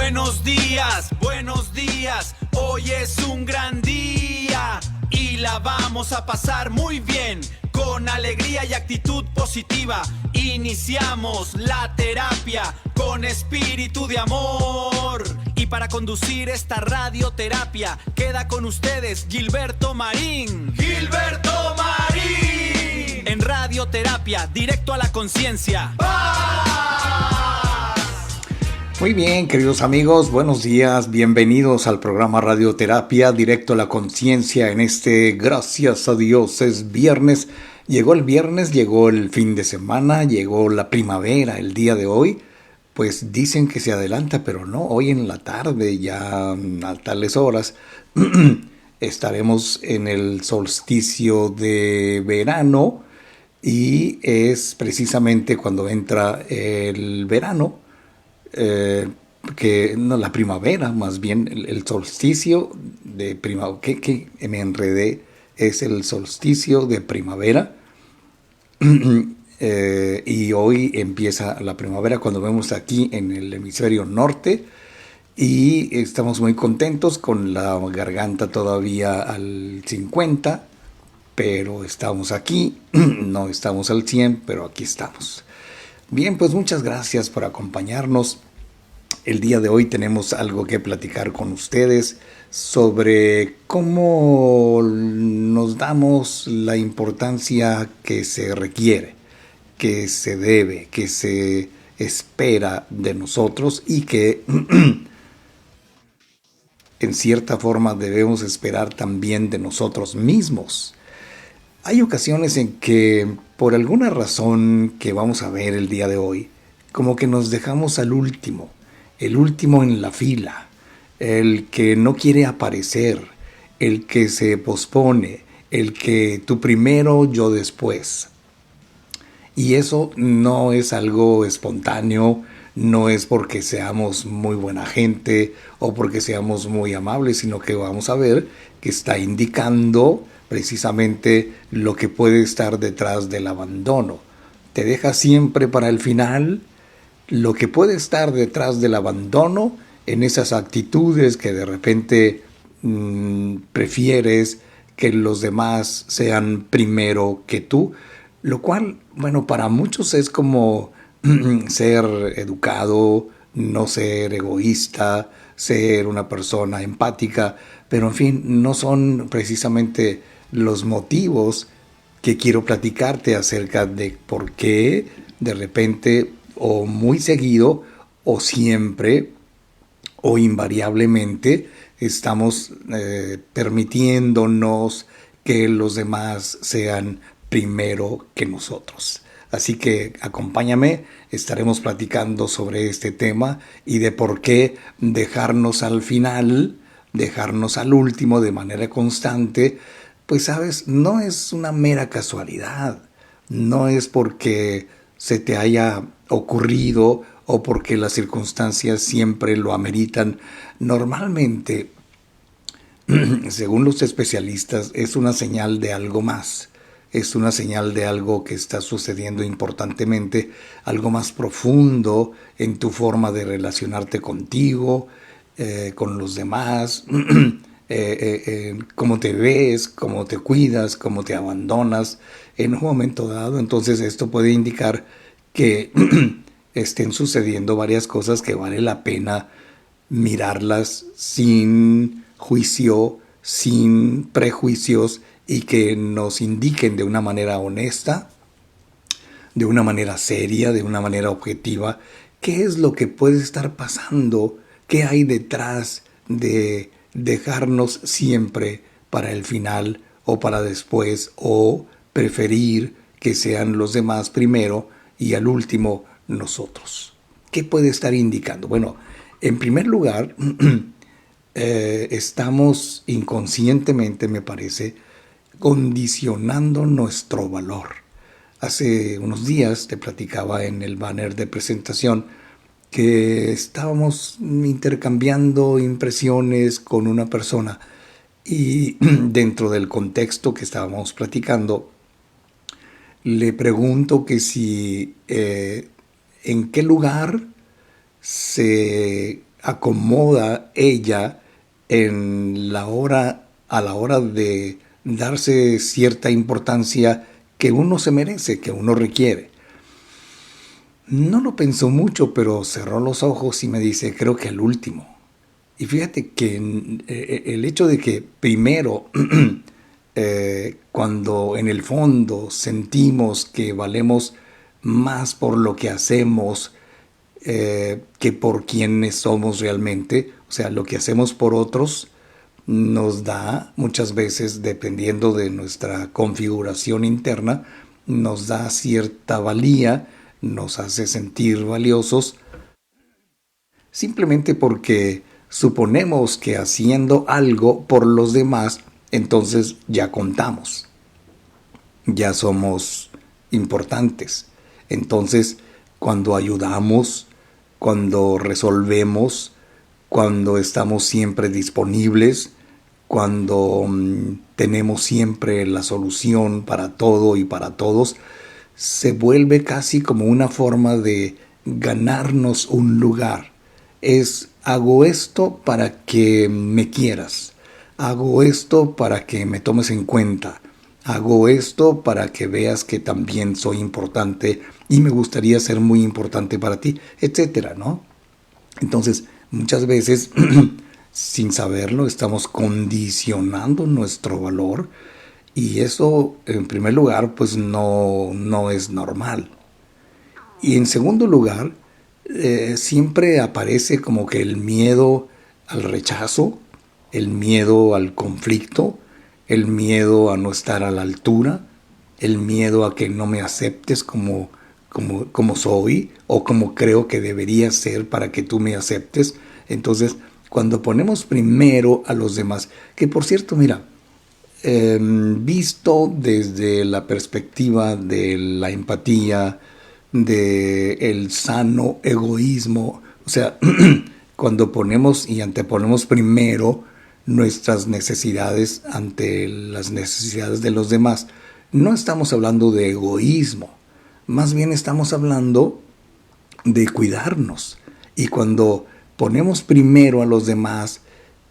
buenos días, hoy es un gran día y la vamos a pasar muy bien, con alegría y actitud positiva. Iniciamos la terapia con espíritu de amor. Y para conducir esta radioterapia queda con ustedes Gilberto Marín. ¡Gilberto Marín! En radioterapia, directo a la conciencia. Muy bien, queridos amigos, buenos días, bienvenidos al programa Radioterapia, directo a la conciencia en este, gracias a Dios, es viernes. Llegó el viernes, llegó el fin de semana, llegó la primavera el día de hoy. Pues dicen que se adelanta, pero no, hoy en la tarde, ya a tales horas, estaremos en el solsticio de verano y es precisamente cuando entra el verano. La primavera, más bien el solsticio de primavera, que me enredé, es el solsticio de primavera. Y hoy empieza la primavera cuando vemos aquí en el hemisferio norte y estamos muy contentos con la garganta todavía al 50, pero estamos aquí, no estamos al 100, pero aquí estamos. Bien, pues muchas gracias por acompañarnos. El día de hoy tenemos algo que platicar con ustedes sobre cómo nos damos la importancia que se requiere, que se debe, que se espera de nosotros y que en cierta forma debemos esperar también de nosotros mismos. Hay ocasiones en que, por alguna razón que vamos a ver el día de hoy, como que nos dejamos al último, el último en la fila, el que no quiere aparecer, el que se pospone, el que tú primero, yo después. Y eso no es algo espontáneo, no es porque seamos muy buena gente o porque seamos muy amables, sino que vamos a ver que está indicando precisamente lo que puede estar detrás del abandono. Te deja siempre para el final lo que puede estar detrás del abandono en esas actitudes que de repente prefieres que los demás sean primero que tú, lo cual, bueno, para muchos es como ser educado, no ser egoísta, ser una persona empática, pero en fin, no son precisamente los motivos que quiero platicarte acerca de por qué de repente o muy seguido o siempre o invariablemente estamos permitiéndonos que los demás sean primero que nosotros. Así que acompáñame, estaremos platicando sobre este tema y de por qué dejarnos al final, dejarnos al último de manera constante, pues sabes, no es una mera casualidad, no es porque se te haya ocurrido o porque las circunstancias siempre lo ameritan. Normalmente, según los especialistas, es una señal de algo más. Es una señal de algo que está sucediendo importantemente, algo más profundo en tu forma de relacionarte contigo, con los demás, cómo te ves, cómo te cuidas, cómo te abandonas en un momento dado. Entonces esto puede indicar que estén sucediendo varias cosas que vale la pena mirarlas sin juicio, sin prejuicios y que nos indiquen de una manera honesta, de una manera seria, de una manera objetiva, qué es lo que puede estar pasando, qué hay detrás de dejarnos siempre para el final o para después o preferir que sean los demás primero y al último nosotros. ¿Qué puede estar indicando? Bueno, en primer lugar, estamos inconscientemente, me parece, condicionando nuestro valor. Hace unos días te platicaba en el banner de presentación que estábamos intercambiando impresiones con una persona y dentro del contexto que estábamos platicando, le pregunto que si en qué lugar se acomoda ella a la hora de darse cierta importancia que uno se merece, que uno requiere. No lo pensó mucho, pero cerró los ojos y me dice, creo que al último. Y fíjate que el hecho de que primero, cuando en el fondo sentimos que valemos más por lo que hacemos que por quienes somos realmente, o sea, lo que hacemos por otros nos da muchas veces, dependiendo de nuestra configuración interna, nos da cierta valía, nos hace sentir valiosos, simplemente porque suponemos que haciendo algo por los demás, entonces ya contamos, ya somos importantes. Entonces, cuando ayudamos, cuando resolvemos, cuando estamos siempre disponibles, cuando tenemos siempre la solución para todo y para todos, se vuelve casi como una forma de ganarnos un lugar. Hago esto para que me quieras, hago esto para que me tomes en cuenta, hago esto para que veas que también soy importante y me gustaría ser muy importante para ti, etcétera, ¿no? Entonces, muchas veces, sin saberlo, estamos condicionando nuestro valor y eso, en primer lugar, pues no es normal. Y en segundo lugar, siempre aparece como que el miedo al rechazo, el miedo al conflicto, el miedo a no estar a la altura, el miedo a que no me aceptes como soy o como creo que debería ser para que tú me aceptes. Entonces, cuando ponemos primero a los demás, que por cierto, mira, visto desde la perspectiva de la empatía, de el sano egoísmo, o sea, cuando ponemos y anteponemos primero nuestras necesidades ante las necesidades de los demás, no estamos hablando de egoísmo, más bien estamos hablando de cuidarnos. Y cuando ponemos primero a los demás,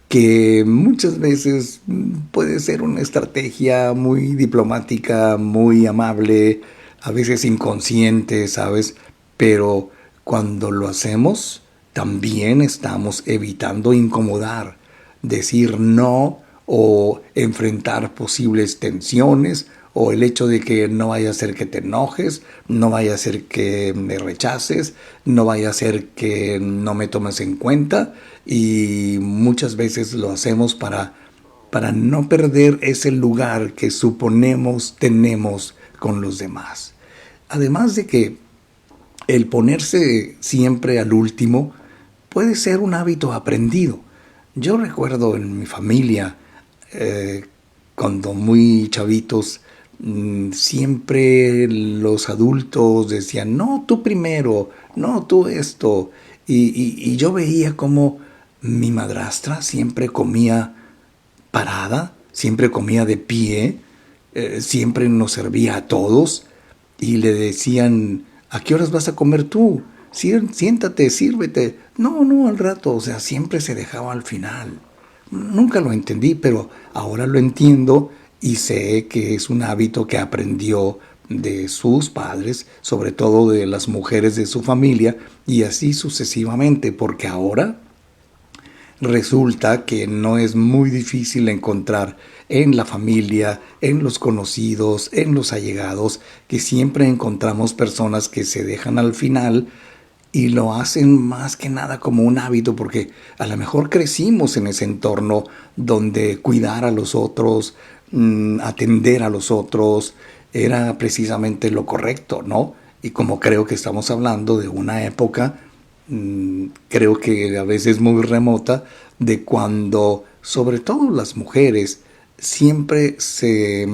que muchas veces puede ser una estrategia muy diplomática, muy amable, a veces inconsciente, ¿sabes? Pero cuando lo hacemos, también estamos evitando incomodar, decir no o enfrentar posibles tensiones o el hecho de que no vaya a ser que te enojes, no vaya a ser que me rechaces, no vaya a ser que no me tomes en cuenta y muchas veces lo hacemos para no perder ese lugar que suponemos tenemos con los demás. Además de que el ponerse siempre al último puede ser un hábito aprendido. Yo recuerdo en mi familia, cuando muy chavitos, siempre los adultos decían, no, tú primero, no, tú esto. Y yo veía como mi madrastra siempre comía parada, siempre comía de pie, siempre nos servía a todos y le decían, ¿a qué horas vas a comer tú? Siéntate, sírvete. No, no, al rato, o sea, siempre se dejaba al final. Nunca lo entendí, pero ahora lo entiendo y sé que es un hábito que aprendió de sus padres, sobre todo de las mujeres de su familia, y así sucesivamente, porque ahora resulta que no es muy difícil encontrar en la familia, en los conocidos, en los allegados, que siempre encontramos personas que se dejan al final y lo hacen más que nada como un hábito, porque a lo mejor crecimos en ese entorno donde cuidar a los otros, atender a los otros, era precisamente lo correcto, ¿no? Y como creo que estamos hablando de una época, creo que a veces muy remota, de cuando, sobre todo las mujeres, siempre se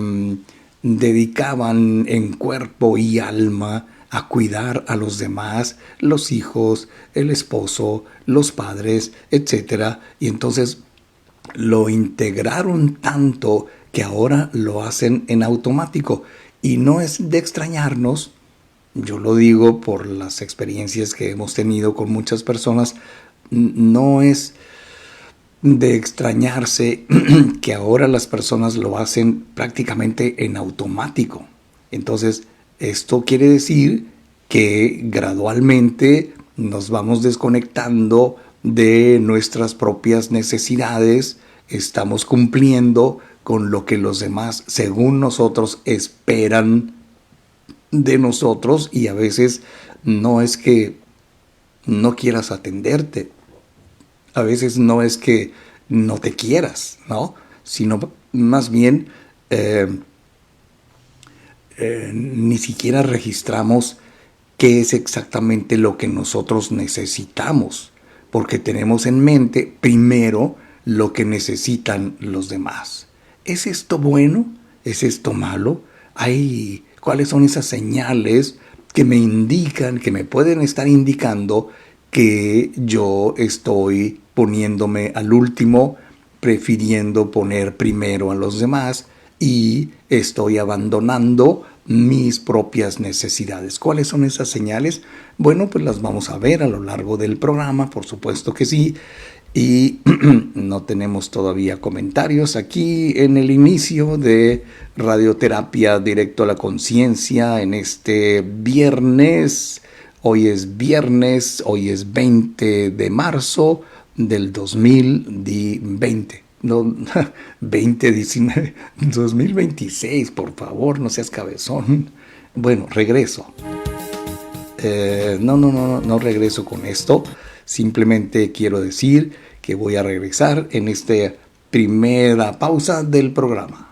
dedicaban en cuerpo y alma a cuidar a los demás, los hijos, el esposo, los padres, etcétera. Y entonces lo integraron tanto que ahora lo hacen en automático. Y no es de extrañarnos, yo lo digo por las experiencias que hemos tenido con muchas personas, No es de extrañarse que ahora las personas lo hacen prácticamente en automático. Entonces, esto quiere decir que gradualmente nos vamos desconectando de nuestras propias necesidades, estamos cumpliendo con lo que los demás, según nosotros, esperan de nosotros, y a veces no es que no quieras atenderte, a veces no es que no te quieras, ¿no? Sino más bien ni siquiera registramos qué es exactamente lo que nosotros necesitamos, porque tenemos en mente primero lo que necesitan los demás. ¿Es esto bueno? ¿Es esto malo? ¿Cuáles son esas señales que me indican, que me pueden estar indicando que yo estoy poniéndome al último, prefiriendo poner primero a los demás y estoy abandonando mis propias necesidades? ¿Cuáles son esas señales? Bueno, pues las vamos a ver a lo largo del programa, por supuesto que sí. Y no tenemos todavía comentarios aquí en el inicio de Radioterapia Directo a la Conciencia en este viernes. Hoy es 20 de marzo del 2020. No, 2019, 2026, por favor, no seas cabezón. Bueno, regreso. No regreso con esto. Simplemente quiero decir que voy a regresar en esta primera pausa del programa.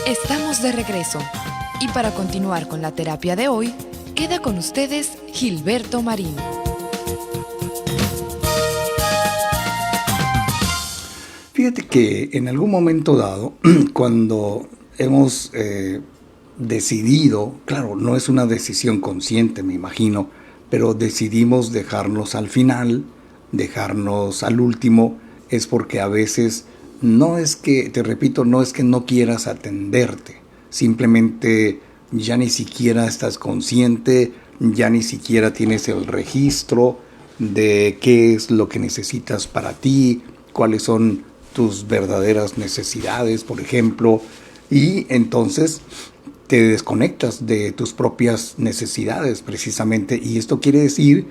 Estamos de regreso y para continuar con la terapia de hoy, queda con ustedes Gilberto Marín. Fíjate que en algún momento dado, cuando hemos decidido, claro, no es una decisión consciente, me imagino, pero decidimos dejarnos al final, dejarnos al último, es porque a veces no es que, te repito, no es que no quieras atenderte, simplemente ya ni siquiera estás consciente, ya ni siquiera tienes el registro de qué es lo que necesitas para ti, cuáles son tus verdaderas necesidades, por ejemplo, y entonces te desconectas de tus propias necesidades precisamente, y esto quiere decir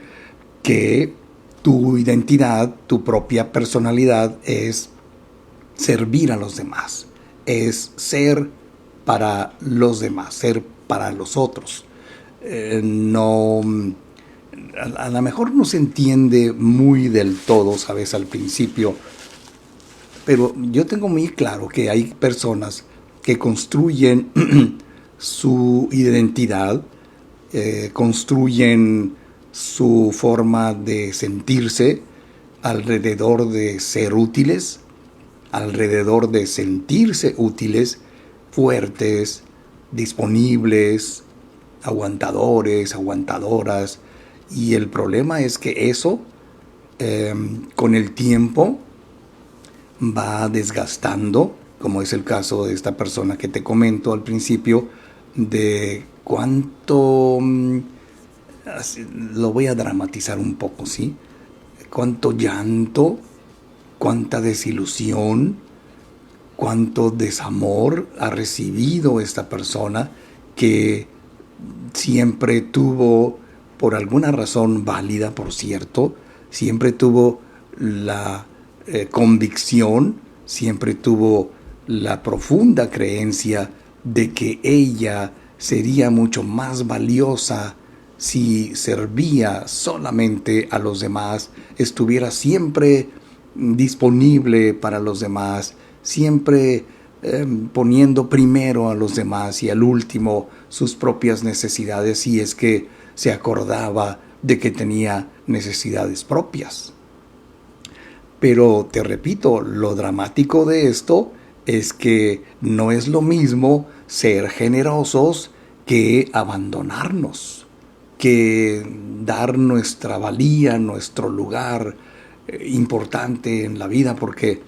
que tu identidad, tu propia personalidad es servir a los demás, es ser para los demás, ser para los otros. A lo mejor no se entiende muy del todo, ¿sabes? Al principio, pero yo tengo muy claro que hay personas que construyen su identidad, construyen su forma de sentirse alrededor de ser útiles, alrededor de sentirse útiles, fuertes, disponibles, aguantadores, aguantadoras. Y el problema es que eso, con el tiempo, va desgastando, como es el caso de esta persona que te comento al principio, de cuánto, lo voy a dramatizar un poco, ¿sí? Cuánto llanto, cuánta desilusión, cuánto desamor ha recibido esta persona que siempre tuvo, por alguna razón válida, por cierto, siempre tuvo la convicción, siempre tuvo la profunda creencia de que ella sería mucho más valiosa si servía solamente a los demás, estuviera siempre disponible para los demás, siempre poniendo primero a los demás y al último sus propias necesidades, si es que se acordaba de que tenía necesidades propias. Pero te repito, lo dramático de esto es que no es lo mismo ser generosos que abandonarnos, que dar nuestra valía, nuestro lugar importante en la vida, porque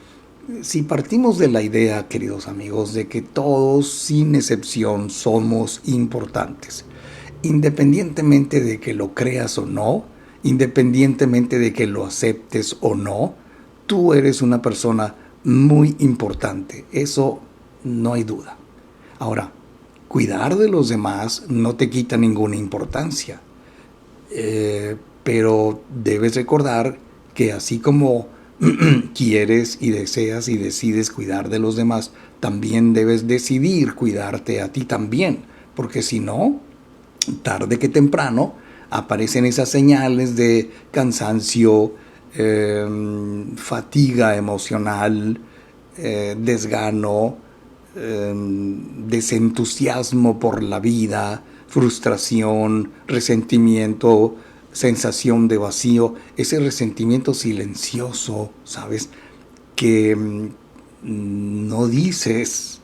si partimos de la idea, queridos amigos, de que todos, sin excepción, somos importantes, independientemente de que lo creas o no, independientemente de que lo aceptes o no, tú eres una persona muy importante, eso no hay duda. Ahora, cuidar de los demás no te quita ninguna importancia, pero debes recordar que así como quieres y deseas y decides cuidar de los demás, también debes decidir cuidarte a ti también, porque si no, tarde que temprano aparecen esas señales de cansancio, fatiga emocional, desgano, desentusiasmo por la vida, frustración, resentimiento, sensación de vacío, ese resentimiento silencioso, ¿sabes? Que no dices,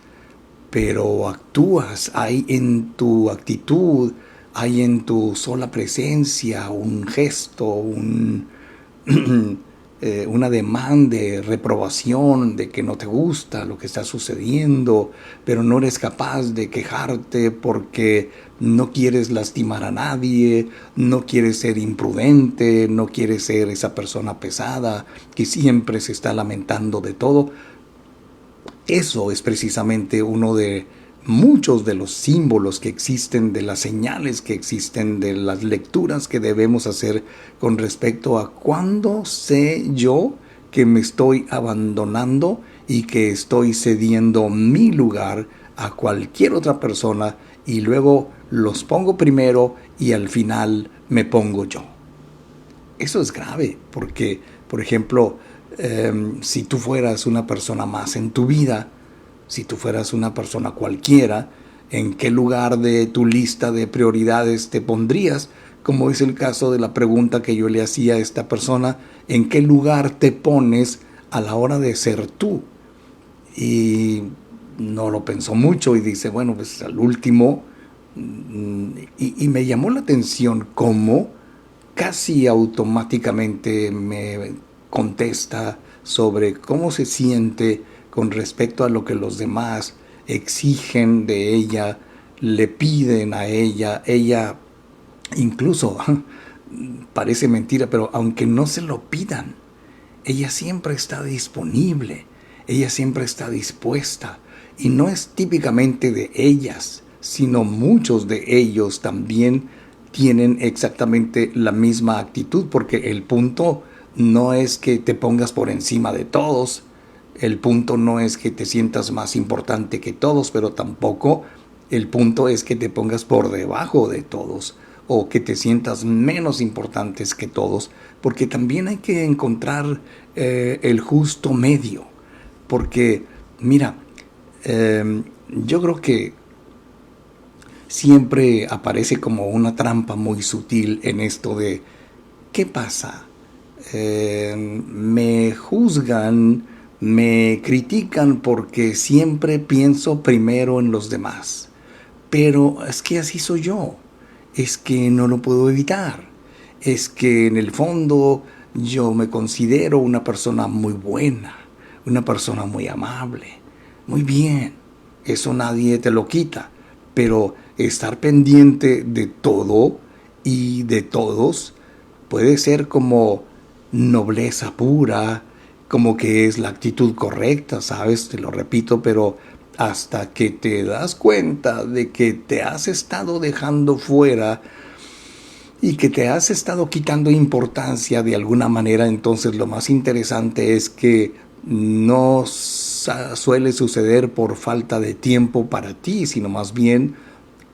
pero actúas. Hay en tu actitud, hay en tu sola presencia un gesto, un ademán de reprobación, de que no te gusta lo que está sucediendo, pero no eres capaz de quejarte porque no quieres lastimar a nadie, no quieres ser imprudente, no quieres ser esa persona pesada que siempre se está lamentando de todo. Eso es precisamente uno de muchos de los símbolos que existen, de las señales que existen, de las lecturas que debemos hacer con respecto a cuándo sé yo que me estoy abandonando y que estoy cediendo mi lugar a cualquier otra persona y luego los pongo primero y al final me pongo yo. Eso es grave porque, por ejemplo, si tú fueras una persona más en tu vida, si tú fueras una persona cualquiera, ¿en qué lugar de tu lista de prioridades te pondrías? Como es el caso de la pregunta que yo le hacía a esta persona, ¿en qué lugar te pones a la hora de ser tú? Y no lo pensó mucho y dice, bueno, pues al último. Y me llamó la atención cómo casi automáticamente me contesta sobre cómo se siente con respecto a lo que los demás exigen de ella, le piden a ella. Ella incluso, parece mentira, pero aunque no se lo pidan, ella siempre está disponible, ella siempre está dispuesta. Y no es típicamente de ellas, sino muchos de ellos también tienen exactamente la misma actitud, porque el punto no es que te pongas por encima de todos, el punto no es que te sientas más importante que todos, pero tampoco el punto es que te pongas por debajo de todos o que te sientas menos importantes que todos, porque también hay que encontrar el justo medio, porque mira, yo creo que siempre aparece como una trampa muy sutil en esto de ¿qué pasa? Me juzgan, me critican porque siempre pienso primero en los demás. Pero es que así soy yo. Es que no lo puedo evitar. Es que en el fondo yo me considero una persona muy buena, una persona muy amable. Muy bien, eso nadie te lo quita. Pero estar pendiente de todo y de todos puede ser como nobleza pura, como que es la actitud correcta, ¿sabes? Te lo repito, pero hasta que te das cuenta de que te has estado dejando fuera y que te has estado quitando importancia de alguna manera, entonces lo más interesante es que no suele suceder por falta de tiempo para ti, sino más bien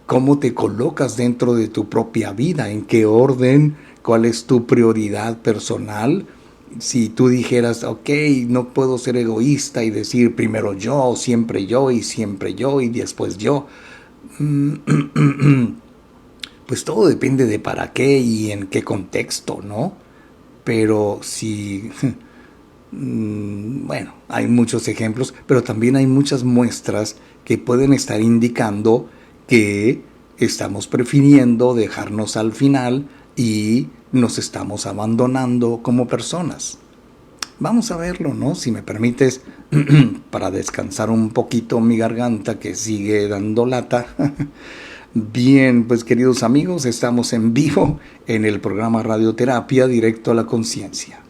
cómo te colocas dentro de tu propia vida, en qué orden, cuál es tu prioridad personal. Si tú dijeras, ok, no puedo ser egoísta y decir primero yo, siempre yo y después yo, pues todo depende de para qué y en qué contexto, ¿no? Pero si, bueno, hay muchos ejemplos, pero también hay muchas muestras que pueden estar indicando que estamos prefiriendo dejarnos al final y nos estamos abandonando como personas. Vamos a verlo, ¿no? Si me permites, para descansar un poquito mi garganta que sigue dando lata. Bien, pues queridos amigos, estamos en vivo en el programa Radioterapia Directo a la Conciencia.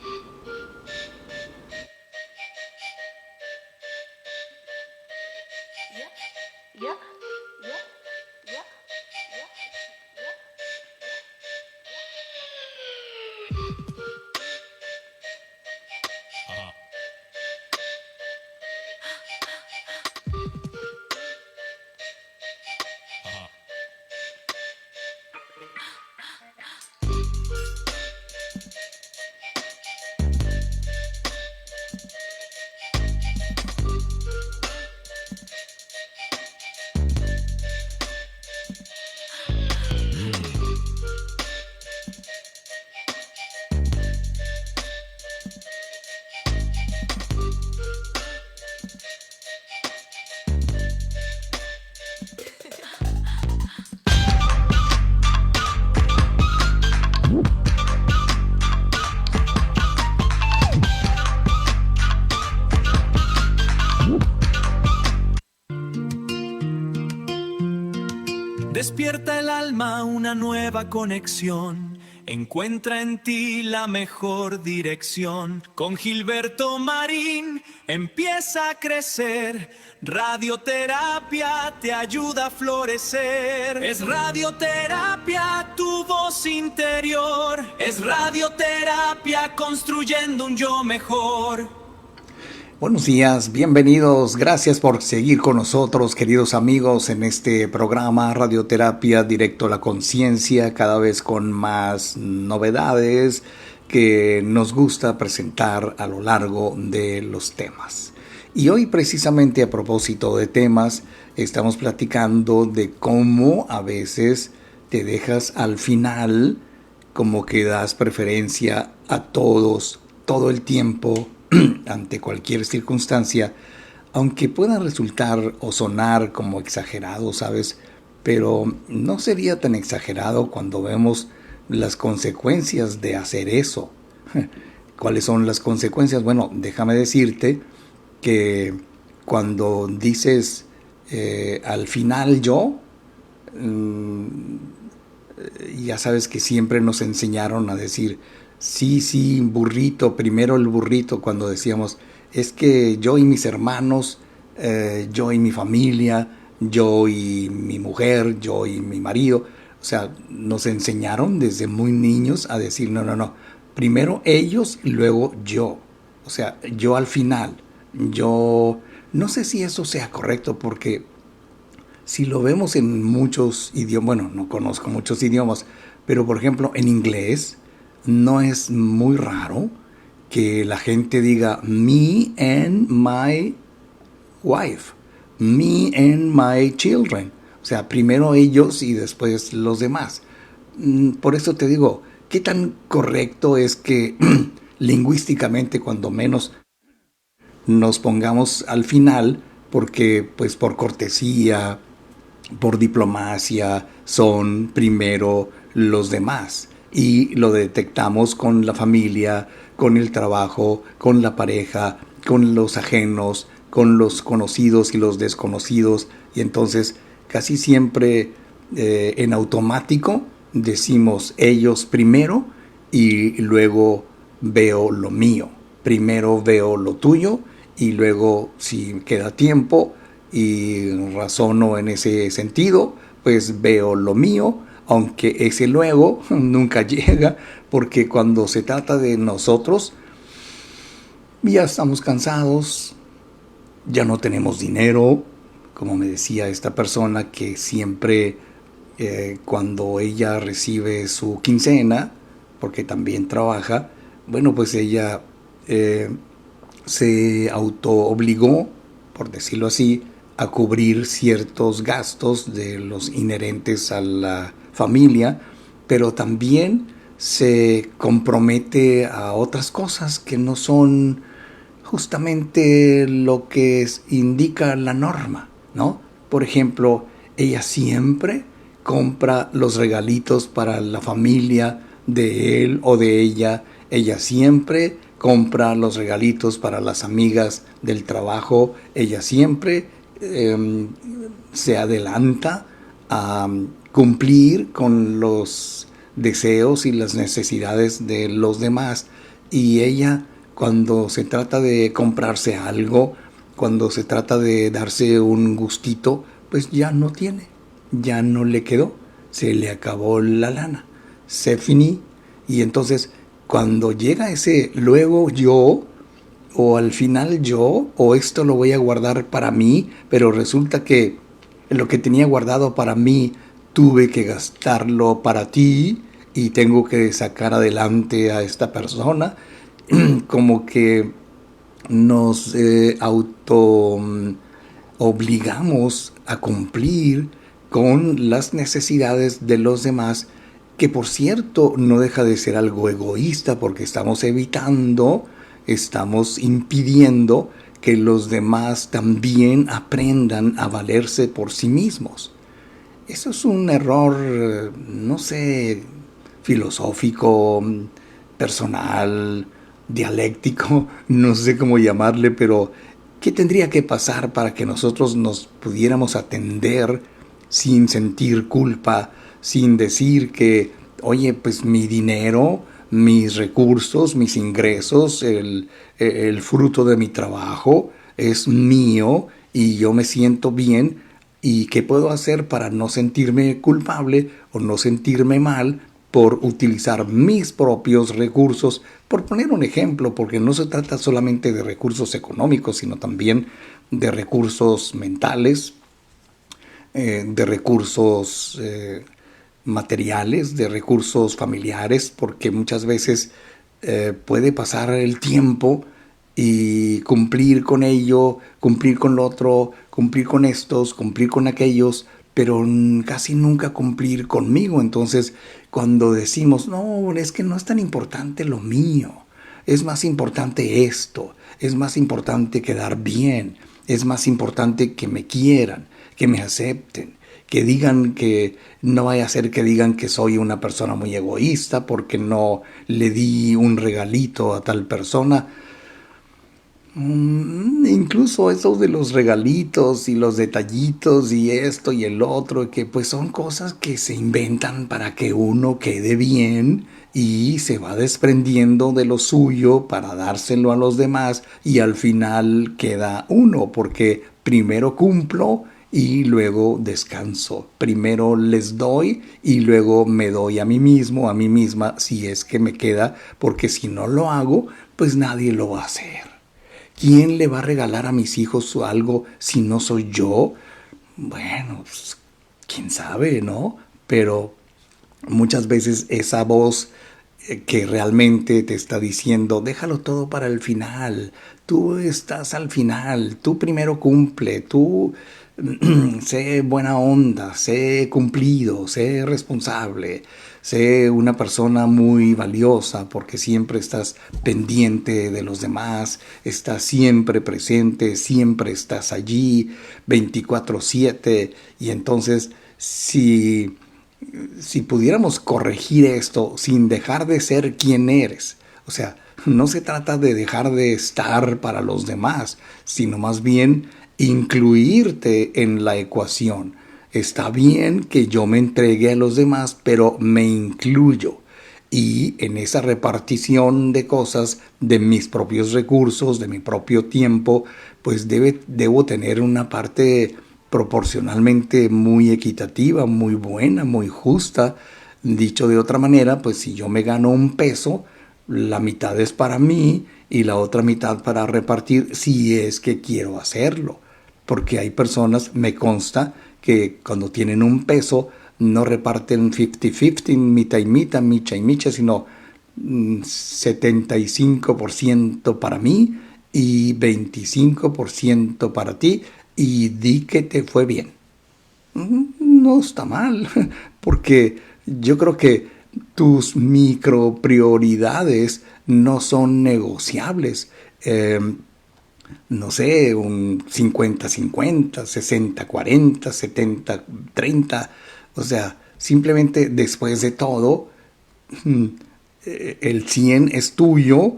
Despierta el alma una nueva conexión. Encuentra en ti la mejor dirección. Con Gilberto Marín empieza a crecer. Radioterapia te ayuda a florecer. Es radioterapia tu voz interior. Es radioterapia construyendo un yo mejor. Buenos días, bienvenidos, gracias por seguir con nosotros, queridos amigos, en este programa Radioterapia Directo a la Conciencia, cada vez con más novedades que nos gusta presentar a lo largo de los temas. Y hoy, precisamente a propósito de temas, estamos platicando de cómo a veces te dejas al final, como que das preferencia a todos, todo el tiempo, ante cualquier circunstancia, aunque pueda resultar o sonar como exagerado, ¿sabes? Pero no sería tan exagerado cuando vemos las consecuencias de hacer eso. ¿Cuáles son las consecuencias? Bueno, déjame decirte que cuando dices al final yo, ya sabes que siempre nos enseñaron a decir sí, burrito, primero el burrito, cuando decíamos, es que yo y mis hermanos, yo y mi familia, yo y mi mujer, yo y mi marido, o sea, nos enseñaron desde muy niños a decir, no, primero ellos y luego yo, o sea, yo al final, yo, no sé si eso sea correcto, porque si lo vemos en muchos idiomas, bueno, no conozco muchos idiomas, pero por ejemplo en inglés, no es muy raro que la gente diga me and my wife, me and my children. O sea, primero ellos y después los demás. Por eso te digo, ¿qué tan correcto es que lingüísticamente, cuando menos, nos pongamos al final? Porque, pues, por cortesía, por diplomacia, son primero los demás. Y lo detectamos con la familia, con el trabajo, con la pareja, con los ajenos, con los conocidos y los desconocidos. Y entonces casi siempre en automático decimos ellos primero y luego veo lo mío. Primero veo lo tuyo y luego, si queda tiempo y razono en ese sentido, pues veo lo mío aunque ese luego nunca llega, porque cuando se trata de nosotros, ya estamos cansados, ya no tenemos dinero, como me decía esta persona que siempre cuando ella recibe su quincena, porque también trabaja, bueno, pues ella se autoobligó, por decirlo así, a cubrir ciertos gastos de los inherentes a la familia, pero también se compromete a otras cosas que no son justamente lo que indica la norma, ¿no? Por ejemplo, ella siempre compra los regalitos para la familia de él o de ella. Ella siempre compra los regalitos para las amigas del trabajo. Ella siempre se adelanta a cumplir con los deseos y las necesidades de los demás. Y ella, cuando se trata de comprarse algo, cuando se trata de darse un gustito, pues ya no tiene, ya no le quedó, se le acabó la lana, se finí. Y entonces, cuando llega ese luego yo, o al final yo, o esto lo voy a guardar para mí, pero resulta que lo que tenía guardado para mí tuve que gastarlo para ti y tengo que sacar adelante a esta persona, como que nos auto obligamos a cumplir con las necesidades de los demás, que por cierto no deja de ser algo egoísta, porque estamos evitando, estamos impidiendo que los demás también aprendan a valerse por sí mismos. Eso es un error, no sé, filosófico, personal, dialéctico, no sé cómo llamarle, pero ¿qué tendría que pasar para que nosotros nos pudiéramos atender sin sentir culpa, sin decir que, oye, pues mi dinero, mis recursos, mis ingresos, el fruto de mi trabajo es mío y yo me siento bien? ¿Y qué puedo hacer para no sentirme culpable o no sentirme mal por utilizar mis propios recursos? Por poner un ejemplo, porque no se trata solamente de recursos económicos, sino también de recursos mentales, de recursos materiales, de recursos familiares, porque muchas veces puede pasar el tiempo y cumplir con ello, cumplir con lo otro, cumplir con estos, cumplir con aquellos, pero casi nunca cumplir conmigo. Entonces, cuando decimos, no, es que no es tan importante lo mío, es más importante esto, es más importante quedar bien, es más importante que me quieran, que me acepten, que digan que no vaya a ser que digan que soy una persona muy egoísta porque no le di un regalito a tal persona. Incluso eso de los regalitos y los detallitos y esto y el otro, que pues son cosas que se inventan para que uno quede bien y se va desprendiendo de lo suyo para dárselo a los demás, y al final queda uno, porque primero cumplo y luego descanso. Primero les doy y luego me doy a mí mismo, a mí misma, si es que me queda, porque si no lo hago, pues nadie lo va a hacer. ¿Quién le va a regalar a mis hijos algo si no soy yo? Bueno, pues, quién sabe, ¿no? Pero muchas veces esa voz que realmente te está diciendo, déjalo todo para el final, tú estás al final, tú primero cumple, tú sé buena onda, sé cumplido, sé responsable, sé una persona muy valiosa porque siempre estás pendiente de los demás, estás siempre presente, siempre estás allí 24/7. Y entonces si pudiéramos corregir esto sin dejar de ser quien eres, o sea, no se trata de dejar de estar para los demás, sino más bien incluirte en la ecuación. Está bien que yo me entregue a los demás, pero me incluyo. Y en esa repartición de cosas, de mis propios recursos, de mi propio tiempo, pues debo tener una parte proporcionalmente muy equitativa, muy buena, muy justa. Dicho de otra manera, pues si yo me gano $1, la mitad es para mí y la otra mitad para repartir si es que quiero hacerlo. Porque hay personas, me consta, que cuando tienen $1 no reparten 50-50, mitad y mitad, micha y micha, sino 75% para mí y 25% para ti, y di que te fue bien. No está mal, porque yo creo que tus micro prioridades no son negociables. No sé, un 50-50, 60-40, 70-30. O sea, simplemente después de todo, el 100 es tuyo.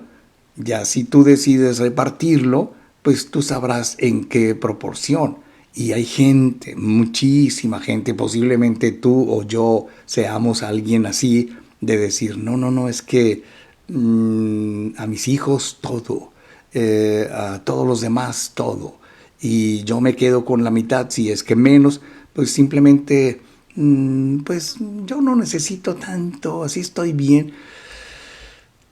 Ya si tú decides repartirlo, pues tú sabrás en qué proporción. Y hay gente, muchísima gente, posiblemente tú o yo seamos alguien así, de decir, no, es que a mis hijos todo, a todos los demás todo, y yo me quedo con la mitad, si es que menos, pues simplemente, pues yo no necesito tanto, así estoy bien.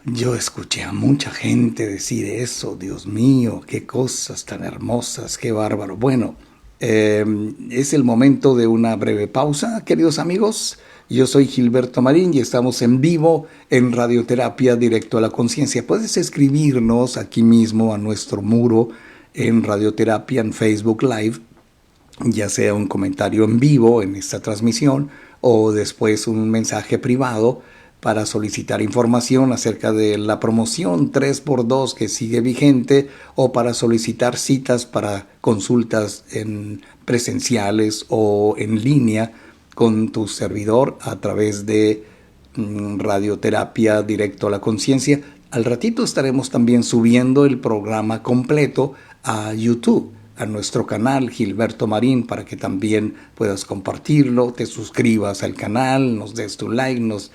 Yo escuché a mucha gente decir eso. Dios mío, qué cosas tan hermosas, qué bárbaro. Bueno, es el momento de una breve pausa, queridos amigos. Yo soy Gilberto Marín y estamos en vivo en Radioterapia Directo a la Conciencia. Puedes escribirnos aquí mismo a nuestro muro en Radioterapia en Facebook Live, ya sea un comentario en vivo en esta transmisión o después un mensaje privado para solicitar información acerca de la promoción 3x2 que sigue vigente, o para solicitar citas para consultas presenciales o en línea con tu servidor a través de Radioterapia Directo a la Conciencia. Al ratito estaremos también subiendo el programa completo a YouTube, a nuestro canal Gilberto Marín, para que también puedas compartirlo, te suscribas al canal, nos des tu like, nos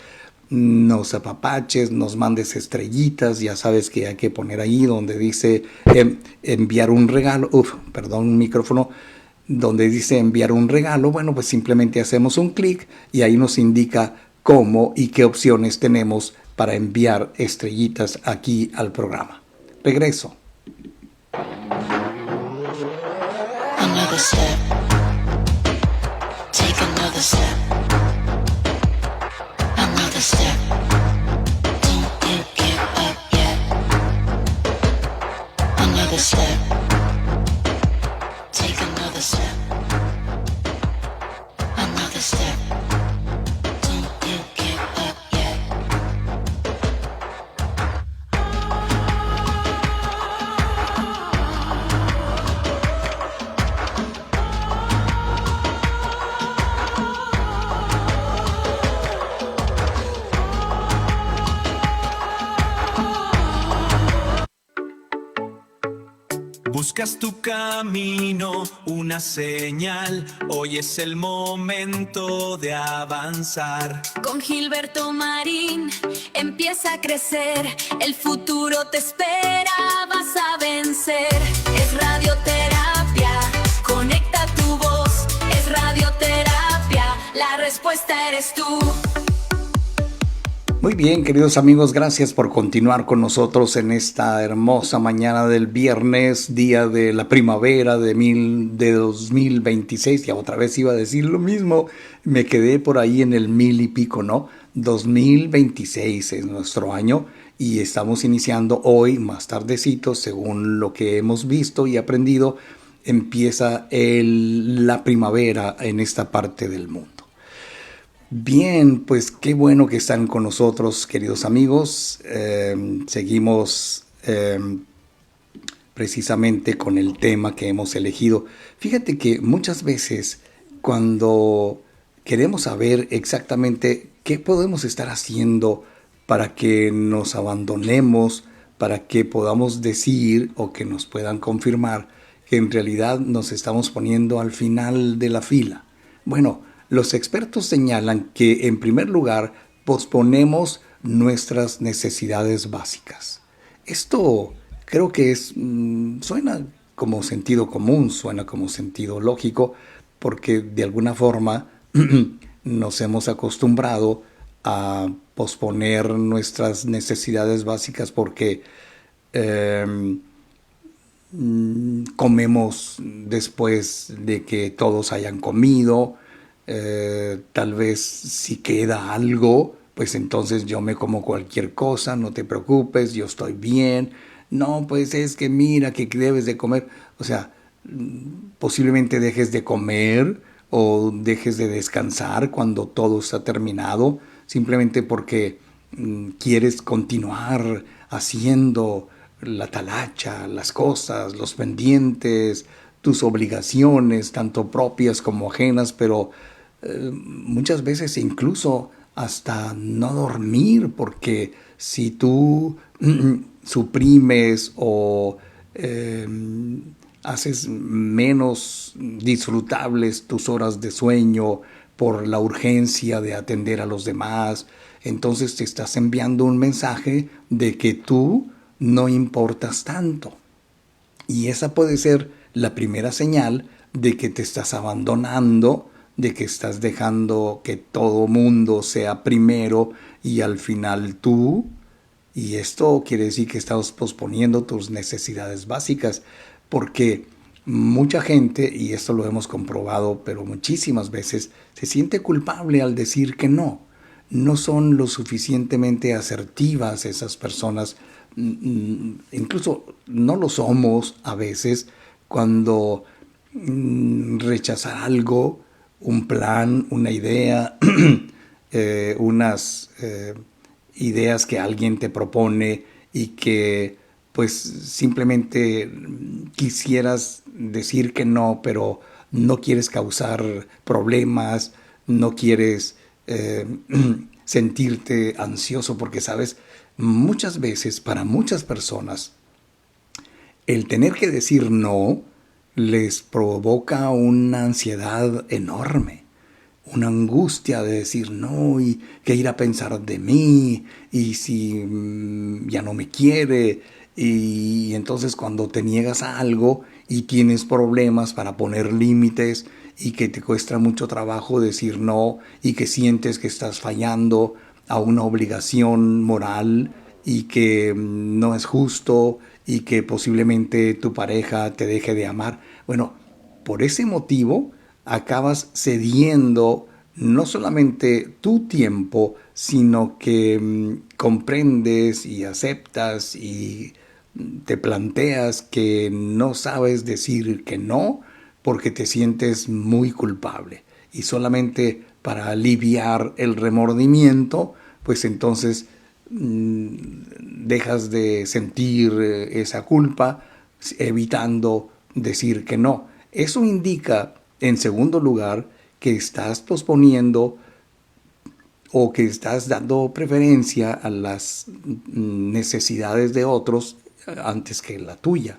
apapaches, nos mandes estrellitas. Ya sabes que hay que poner ahí donde dice enviar un regalo, un micrófono, donde dice enviar un regalo. Bueno, pues simplemente hacemos un clic y ahí nos indica cómo y qué opciones tenemos para enviar estrellitas aquí al programa. Regreso. Another step. Take another step. Another step. Don't you give up yet. Another step. Take another step. Another step. Don't you give up yet. Buscas tu camino, una señal. Hoy es el momento de avanzar. Con Gilberto Marín empieza a crecer. El futuro te espera, vas a vencer. Es radioterapia, conecta tu voz. Es radioterapia, la respuesta eres tú. Muy bien, queridos amigos, gracias por continuar con nosotros en esta hermosa mañana del viernes, día de la primavera de 2026. Ya otra vez iba a decir lo mismo, me quedé por ahí en el 1000 y pico, ¿no? 2026 es nuestro año y estamos iniciando hoy, más tardecito, según lo que hemos visto y aprendido, empieza la primavera en esta parte del mundo. Bien, pues qué bueno que están con nosotros, queridos amigos. Seguimos precisamente con el tema que hemos elegido. Fíjate que muchas veces cuando queremos saber exactamente qué podemos estar haciendo para que nos abandonemos, para que podamos decir o que nos puedan confirmar que en realidad nos estamos poniendo al final de la fila. Bueno, los expertos señalan que, en primer lugar, posponemos nuestras necesidades básicas. Esto creo que suena como sentido común, suena como sentido lógico, porque de alguna forma nos hemos acostumbrado a posponer nuestras necesidades básicas porque comemos después de que todos hayan comido. Tal vez si queda algo, pues entonces yo me como cualquier cosa, no te preocupes, yo estoy bien. No, pues es que mira que debes de comer. O sea, posiblemente dejes de comer o dejes de descansar cuando todo está terminado, simplemente porque quieres continuar haciendo la talacha, las cosas, los pendientes, tus obligaciones, tanto propias como ajenas, pero muchas veces incluso hasta no dormir, porque si tú suprimes o haces menos disfrutables tus horas de sueño por la urgencia de atender a los demás, entonces te estás enviando un mensaje de que tú no importas tanto. Y esa puede ser la primera señal de que te estás abandonando, de que estás dejando que todo mundo sea primero y al final tú. Y esto quiere decir que estás posponiendo tus necesidades básicas, porque mucha gente, y esto lo hemos comprobado, pero muchísimas veces, se siente culpable al decir que no. No son lo suficientemente asertivas esas personas, incluso no lo somos a veces cuando rechazar algo, un plan, una idea, unas ideas que alguien te propone y que pues simplemente quisieras decir que no, pero no quieres causar problemas, no quieres sentirte ansioso, porque sabes, muchas veces para muchas personas el tener que decir no les provoca una ansiedad enorme, una angustia de decir no, y qué irá a pensar de mí, y si ya no me quiere. Y entonces cuando te niegas a algo y tienes problemas para poner límites y que te cuesta mucho trabajo decir no y que sientes que estás fallando a una obligación moral y que no es justo y que posiblemente tu pareja te deje de amar, bueno, por ese motivo acabas cediendo no solamente tu tiempo, sino que comprendes y aceptas y te planteas que no sabes decir que no porque te sientes muy culpable. Y solamente para aliviar el remordimiento, pues entonces dejas de sentir esa culpa, evitando decir que no. Eso indica, en segundo lugar, que estás posponiendo o que estás dando preferencia a las necesidades de otros antes que la tuya.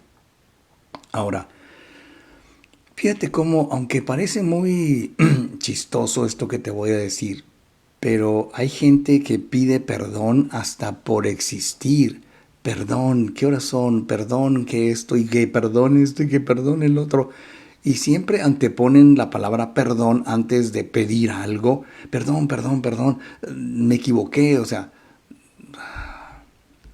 Ahora, fíjate cómo, aunque parece muy chistoso esto que te voy a decir, pero hay gente que pide perdón hasta por existir. Perdón, ¿qué horas son? Perdón que esto y que perdón esto y que perdón el otro. Y siempre anteponen la palabra perdón antes de pedir algo. Perdón, perdón, perdón, me equivoqué. O sea,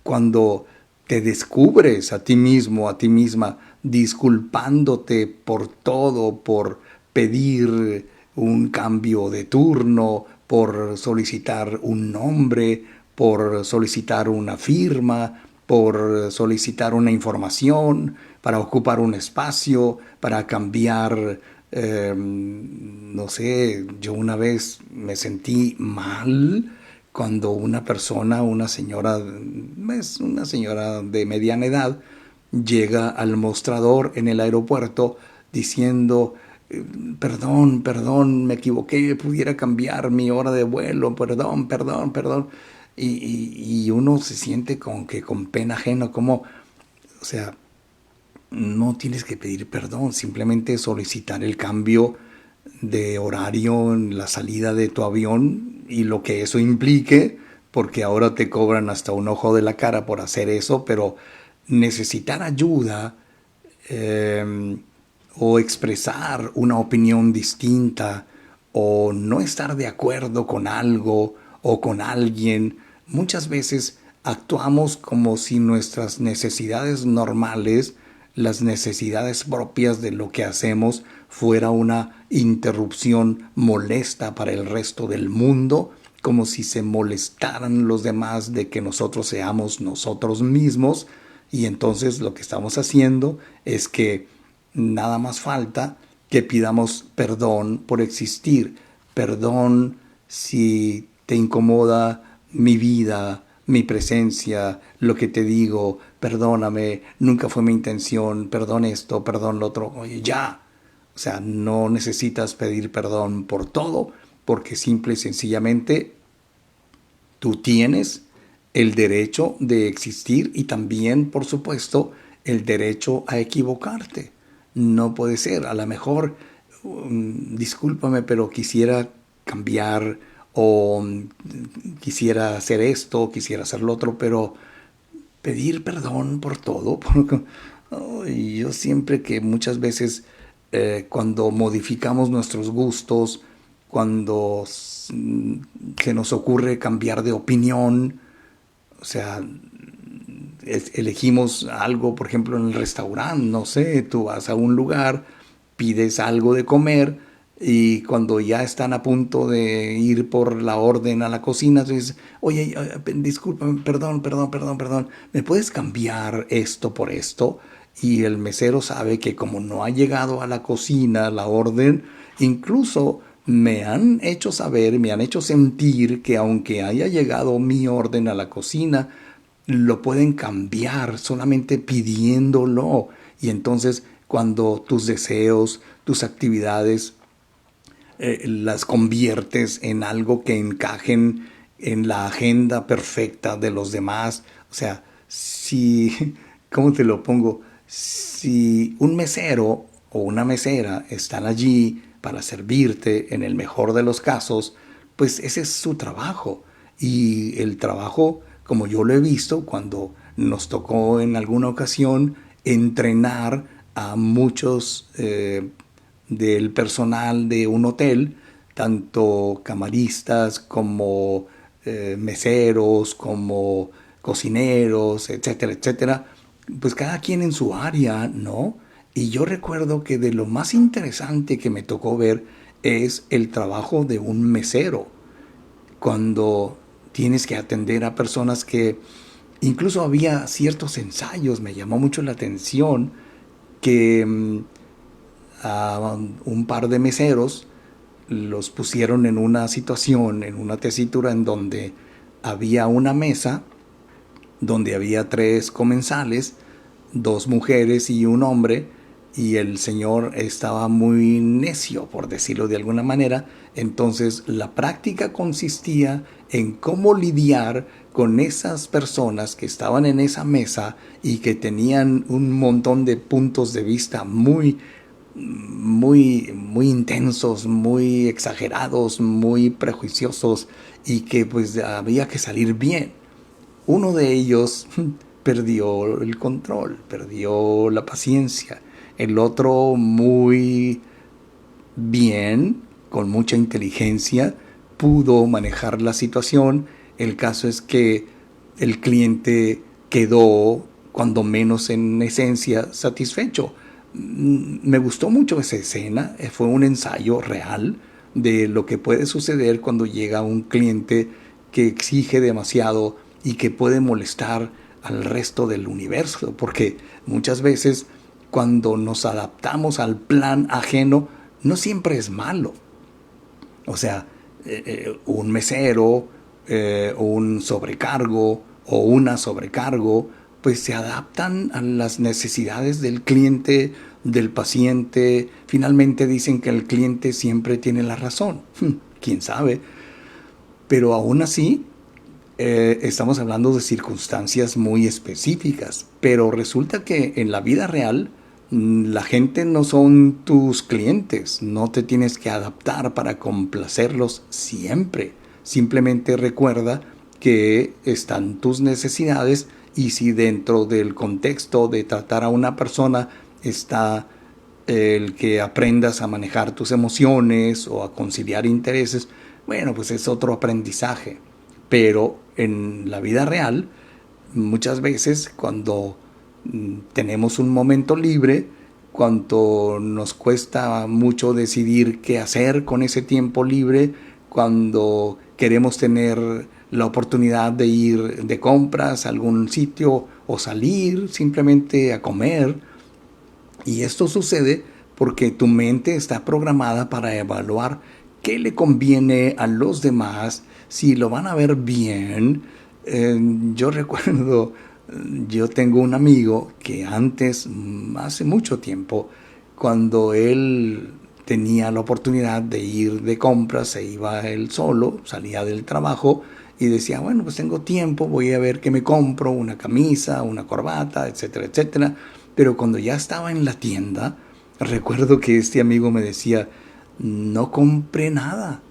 cuando te descubres a ti mismo, a ti misma, disculpándote por todo, por pedir un cambio de turno, por solicitar un nombre, por solicitar una firma, por solicitar una información, para ocupar un espacio, para cambiar, no sé, yo una vez me sentí mal cuando una persona, una señora de mediana edad, llega al mostrador en el aeropuerto diciendo, perdón, perdón, me equivoqué, pudiera cambiar mi hora de vuelo, perdón, perdón, perdón. Y uno se siente con pena ajena, como, o sea, no tienes que pedir perdón, simplemente solicitar el cambio de horario en la salida de tu avión y lo que eso implique, porque ahora te cobran hasta un ojo de la cara por hacer eso, pero necesitar ayuda o expresar una opinión distinta o no estar de acuerdo con algo o con alguien, muchas veces actuamos como si nuestras necesidades normales, las necesidades propias de lo que hacemos, fuera una interrupción molesta para el resto del mundo, como si se molestaran los demás de que nosotros seamos nosotros mismos, y entonces lo que estamos haciendo es que nada más falta que pidamos perdón por existir. Perdón si te incomoda mi vida, mi presencia, lo que te digo, perdóname, nunca fue mi intención, perdón esto, perdón lo otro. Oye, ya. O sea, no necesitas pedir perdón por todo, porque simple y sencillamente tú tienes el derecho de existir y también, por supuesto, el derecho a equivocarte. No puede ser, a lo mejor, discúlpame, pero quisiera cambiar o quisiera hacer esto, quisiera hacer lo otro, pero pedir perdón por todo. Y yo siempre que muchas veces cuando modificamos nuestros gustos, cuando se nos ocurre cambiar de opinión, o sea, elegimos algo, por ejemplo, en el restaurante, no sé, tú vas a un lugar, pides algo de comer y cuando ya están a punto de ir por la orden a la cocina, tú dices, oye, discúlpame, perdón, ¿me puedes cambiar esto por esto? Y el mesero sabe que como no ha llegado a la cocina la orden, incluso me han hecho saber, me han hecho sentir que aunque haya llegado mi orden a la cocina, lo pueden cambiar solamente pidiéndolo. Y entonces cuando tus deseos, tus actividades, las conviertes en algo que encajen en la agenda perfecta de los demás. O sea, si, ¿cómo te lo pongo? Si un mesero o una mesera están allí para servirte, en el mejor de los casos, pues ese es su trabajo. Y el trabajo, como yo lo he visto, cuando nos tocó en alguna ocasión entrenar a muchos del personal de un hotel, tanto camaristas como meseros, como cocineros, etcétera, etcétera, pues cada quien en su área, ¿no? Y yo recuerdo que de lo más interesante que me tocó ver es el trabajo de un mesero, cuando tienes que atender a personas que incluso había ciertos ensayos, me llamó mucho la atención que a un par de meseros los pusieron en una situación, en una tesitura en donde había una mesa donde había 3 comensales, 2 mujeres y un hombre, y el señor estaba muy necio, por decirlo de alguna manera. Entonces la práctica consistía en cómo lidiar con esas personas que estaban en esa mesa y que tenían un montón de puntos de vista muy intensos, muy exagerados, muy prejuiciosos, y que pues había que salir bien. Uno de ellos perdió el control, perdió la paciencia. El otro muy bien, con mucha inteligencia, pudo manejar la situación. El caso es que el cliente quedó, cuando menos en esencia, satisfecho. Me gustó mucho esa escena, fue un ensayo real de lo que puede suceder cuando llega un cliente que exige demasiado y que puede molestar al resto del universo, porque muchas veces cuando nos adaptamos al plan ajeno, no siempre es malo. O sea, un mesero, un sobrecargo o una sobrecargo, pues se adaptan a las necesidades del cliente, del paciente. Finalmente dicen que el cliente siempre tiene la razón. ¿Quién sabe? Pero aún así, estamos hablando de circunstancias muy específicas. Pero resulta que en la vida real, la gente no son tus clientes. No te tienes que adaptar para complacerlos siempre. Simplemente recuerda que están tus necesidades, y si dentro del contexto de tratar a una persona está el que aprendas a manejar tus emociones o a conciliar intereses, bueno, pues es otro aprendizaje. Pero en la vida real, muchas veces cuando tenemos un momento libre, cuando nos cuesta mucho decidir qué hacer con ese tiempo libre, cuando queremos tener la oportunidad de ir de compras a algún sitio o salir simplemente a comer. Y esto sucede porque tu mente está programada para evaluar qué le conviene a los demás, si lo van a ver bien. Yo recuerdo, yo tengo un amigo que antes, hace mucho tiempo, cuando él tenía la oportunidad de ir de compras, se iba él solo, salía del trabajo y decía, bueno, pues tengo tiempo, voy a ver qué me compro, una camisa, una corbata, etcétera, etcétera. Pero cuando ya estaba en la tienda, recuerdo que este amigo me decía, no compré nada.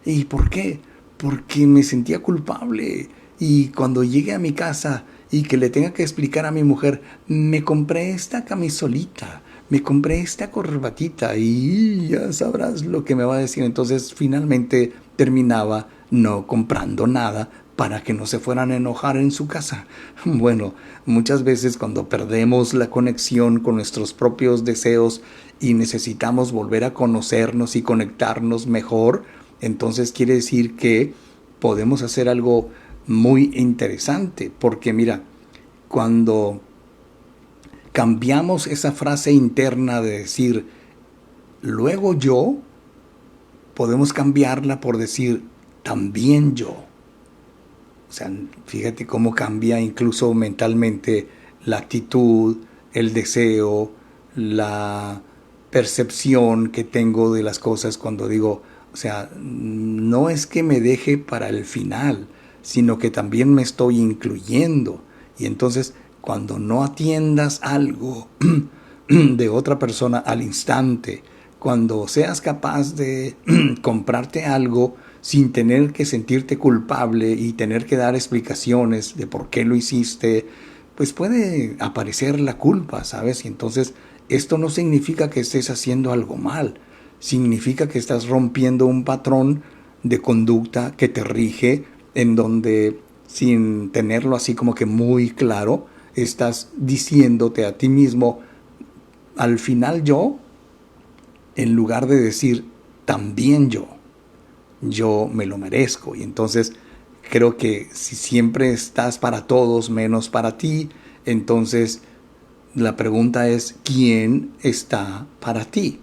¿Y por qué? Porque me sentía culpable. Y cuando llegué a mi casa y que le tenga que explicar a mi mujer, me compré esta camisolita, me compré esta corbatita y ya sabrás lo que me va a decir. Entonces finalmente terminaba no comprando nada para que no se fueran a enojar en su casa. Bueno, muchas veces cuando perdemos la conexión con nuestros propios deseos y necesitamos volver a conocernos y conectarnos mejor, entonces quiere decir que podemos hacer algo muy interesante, porque mira, cuando cambiamos esa frase interna de decir, luego yo, podemos cambiarla por decir, también yo. O sea, fíjate cómo cambia incluso mentalmente la actitud, el deseo, la percepción que tengo de las cosas cuando digo, o sea, no es que me deje para el final, sino que también me estoy incluyendo. Y entonces, cuando no atiendas algo de otra persona al instante, cuando seas capaz de comprarte algo sin tener que sentirte culpable y tener que dar explicaciones de por qué lo hiciste, pues puede aparecer la culpa, ¿sabes? Y entonces esto no significa que estés haciendo algo mal, significa que estás rompiendo un patrón de conducta que te rige, en donde sin tenerlo así como que muy claro, estás diciéndote a ti mismo, al final yo, en lugar de decir también yo me lo merezco. Y entonces creo que si siempre estás para todos menos para ti, entonces la pregunta es, ¿quién está para ti?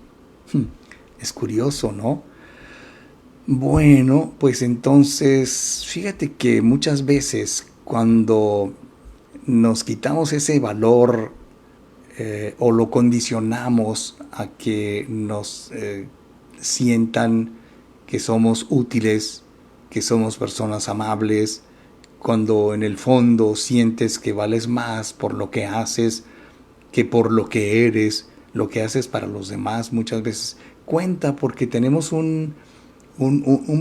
Es curioso, ¿no? Bueno, pues entonces fíjate que muchas veces cuando nos quitamos ese valor o lo condicionamos a que nos sientan que somos útiles, que somos personas amables, cuando en el fondo sientes que vales más por lo que haces que por lo que eres, lo que haces para los demás muchas veces cuenta, porque tenemos un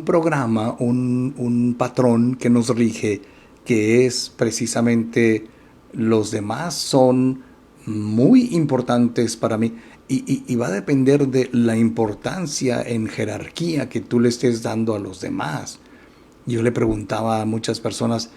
programa, un patrón que nos rige, que es precisamente los demás son muy importantes para mí. Y va a depender de la importancia en jerarquía que tú le estés dando a los demás. Yo le preguntaba a muchas personas,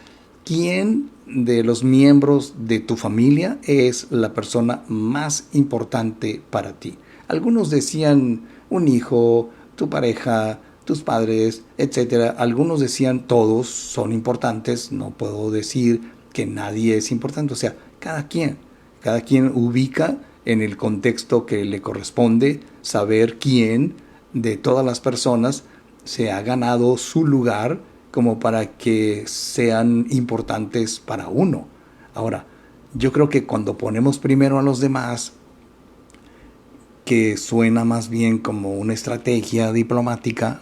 ¿quién de los miembros de tu familia es la persona más importante para ti? Algunos decían un hijo, tu pareja, tus padres, etc. Algunos decían todos son importantes, no puedo decir que nadie es importante. O sea, cada quien ubica en el contexto que le corresponde saber quién de todas las personas se ha ganado su lugar como para que sean importantes para uno. Ahora, yo creo que cuando ponemos primero a los demás, que suena más bien como una estrategia diplomática,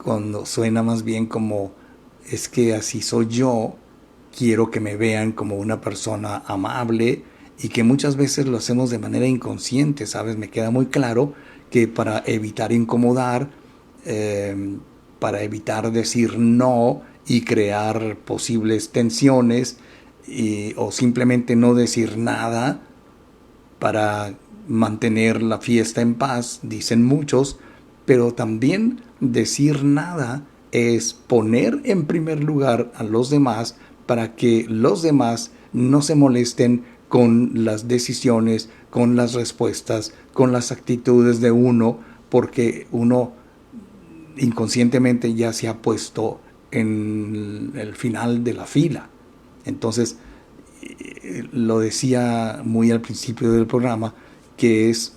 cuando suena más bien como es que así soy yo, quiero que me vean como una persona amable, y que muchas veces lo hacemos de manera inconsciente, ¿sabes? Me queda muy claro que para evitar incomodar, para evitar decir no y crear posibles tensiones, o simplemente no decir nada para mantener la fiesta en paz, dicen muchos, pero también decir nada es poner en primer lugar a los demás para que los demás no se molesten con las decisiones, con las respuestas, con las actitudes de uno, porque uno inconscientemente ya se ha puesto en el final de la fila. Entonces, lo decía muy al principio del programa, que es